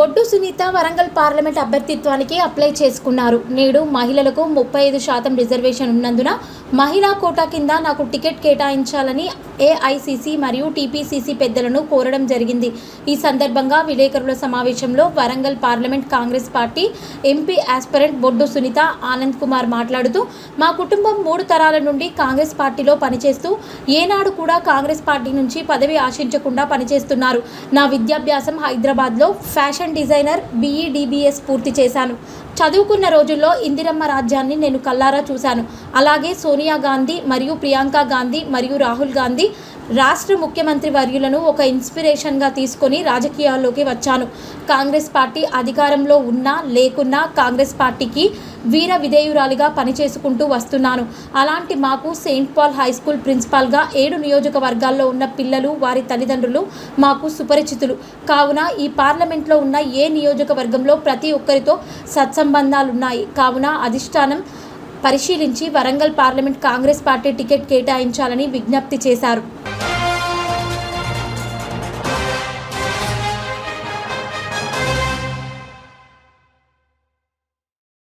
బొడ్డు Sunitha Warangal parliament అభ్యర్థిత్వానికి apply చేసుకున్నారు. నేడు మహిళలకు 35% రిజర్వేషన్ ఉన్నందున మహిళా కోటా కింద నాకు టికెట్ కేటాయించాలని ఏఐసిసి మరియు టీపీసీసీ పెద్దలను కోరడం జరిగింది. ఈ సందర్భంగా విలేకరుల సమావేశంలో Warangal parliament Congress party MP aspirant Boddu Sunitha Anand Kumar మాట్లాడుతూ, మా కుటుంబం 3 తరాల నుండి కాంగ్రెస్ పార్టీలో పనిచేస్తూ ఏనాడు కూడా కాంగ్రెస్ పార్టీ నుంచి పదవి ఆశించకుండా పనిచేస్తున్నారు. నా విద్యాభ్యాసం హైదరాబాద్లో ఫ్యాషన్ డిజైనర్ BE/DBS పూర్తి చేశాను. చదువుకున్న రోజుల్లో ఇందిరమ్మ రాజ్యాన్ని నేను కల్లారా చూశాను. అలాగే సోనియా గాంధీ మరియు ప్రియాంక గాంధీ మరియు రాహుల్ గాంధీ రాష్ట్ర ముఖ్యమంత్రి వర్యులను ఒక ఇన్స్పిరేషన్గా తీసుకొని రాజకీయాల్లోకి వచ్చాను. కాంగ్రెస్ పార్టీ అధికారంలో ఉన్నా లేకున్నా కాంగ్రెస్ పార్టీకి వీర విధేయురాలిగా పనిచేసుకుంటూ వస్తున్నాను. అలాంటి మాకు సెయింట్ పాల్ హై స్కూల్ ప్రిన్సిపాల్గా 7 నియోజకవర్గాల్లో ఉన్న పిల్లలు వారి తల్లిదండ్రులు మాకు సుపరిచితులు. కావున ఈ పార్లమెంట్లో ఉన్న ఏ నియోజకవర్గంలో ప్రతి ఒక్కరితో సత్సంబంధాలున్నాయి. కావున అధిష్టానం పరిశీలించి Warangal parliament Congress party ticket కేటాయించాలని విజ్ఞప్తి చేశారు.